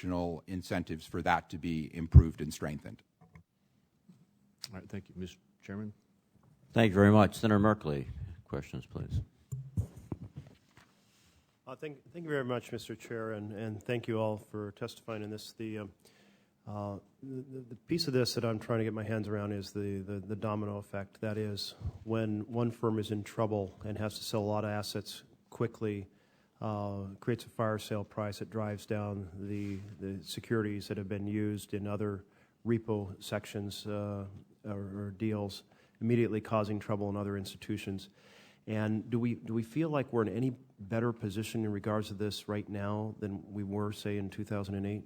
additional incentives for that to be improved and strengthened. All right, thank you. Mr. Chairman. Thank you very much. Senator Merkley, questions, please. Thank you very much, Mr. Chair, and thank you all for testifying in this. The piece of this that I'm trying to get my hands around is the domino effect. That is, when one firm is in trouble and has to sell a lot of assets quickly, creates a fire sale price, it drives down the securities that have been used in other repo sections or deals, immediately causing trouble in other institutions. And do we feel like we're in any better position in regards to this right now than we were, say, in 2008?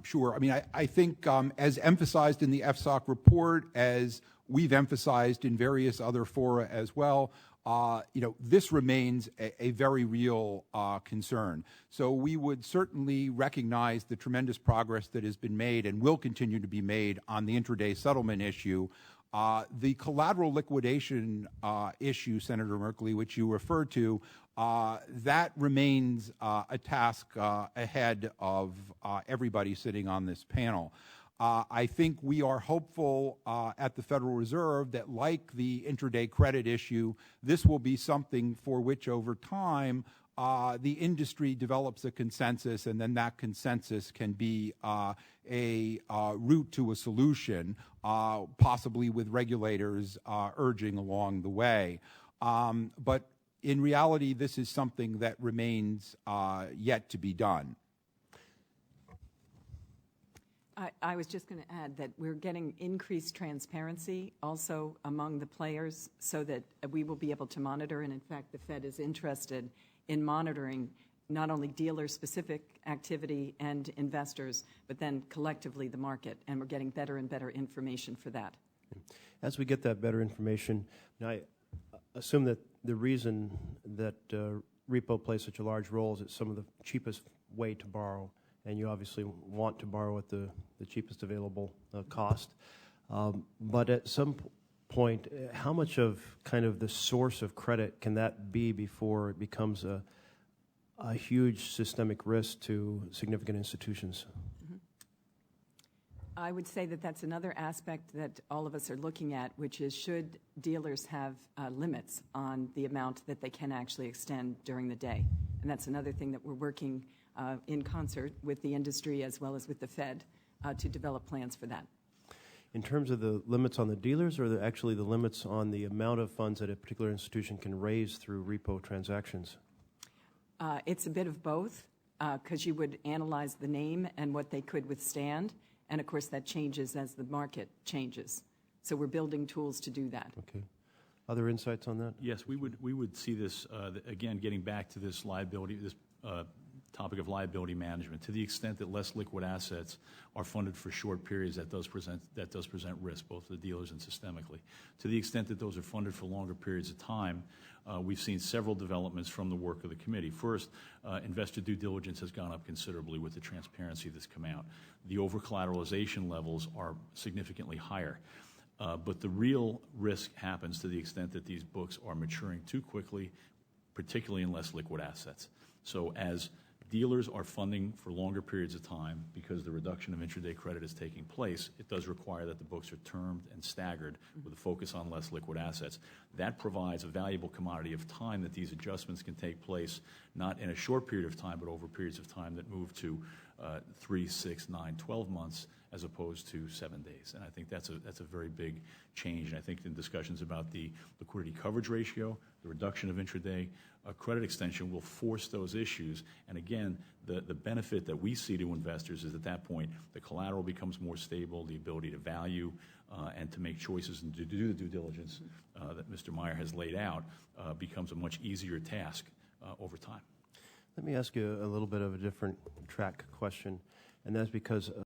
Sure. I mean, I think as emphasized in the FSOC report, as we've emphasized in various other fora as well, this remains a very real concern. So we would certainly recognize the tremendous progress that has been made and will continue to be made on the intraday settlement issue. The collateral liquidation issue, Senator Merkley, which you referred to, that remains a task ahead of everybody sitting on this panel. I think we are hopeful at the Federal Reserve that, like the intraday credit issue, this will be something for which over time the industry develops a consensus, and then that consensus can be a route to a solution, possibly with regulators urging along the way. But in reality, this is something that remains yet to be done. I was just going to add that we're getting increased transparency also among the players so that we will be able to monitor, and in fact the Fed is interested in monitoring not only dealer-specific activity and investors, but then collectively the market, and we're getting better and better information for that. As we get that better information, I assume that the reason that repo plays such a large role is it's some of the cheapest way to borrow, and you obviously want to borrow at the cheapest available cost. But at some point, how much of kind of the source of credit can that be before it becomes a huge systemic risk to significant institutions? Mm-hmm. I would say that that's another aspect that all of us are looking at, which is should dealers have limits on the amount that they can actually extend during the day. And that's another thing that we're working in concert with the industry as well as with the Fed to develop plans for that. In terms of the limits on the dealers, or actually the limits on the amount of funds that a particular institution can raise through repo transactions? It's a bit of both, because you would analyze the name and what they could withstand, and of course that changes as the market changes. So we're building tools to do that. Okay. Other insights on that? Yes, we would see this again, getting back to this liability, this topic of liability management. To the extent that less liquid assets are funded for short periods, that does present risk, both to the dealers and systemically. To the extent that those are funded for longer periods of time, we've seen several developments from the work of the committee. First, investor due diligence has gone up considerably with the transparency that's come out. The over-collateralization levels are significantly higher. But the real risk happens to the extent that these books are maturing too quickly, particularly in less liquid assets. So as dealers are funding for longer periods of time because the reduction of intraday credit is taking place, it does require that the books are termed and staggered with a focus on less liquid assets. That provides a valuable commodity of time that these adjustments can take place, not in a short period of time, but over periods of time that move to 3, 6, 9, 12 months as opposed to 7 days. And I think that's a very big change. And I think in discussions about the liquidity coverage ratio, the reduction of intraday credit extension will force those issues. And again, the benefit that we see to investors is at that point, the collateral becomes more stable, the ability to value and to make choices and to do the due diligence that Mr. Meyer has laid out becomes a much easier task over time. Let me ask you a little bit of a different track question, and that's because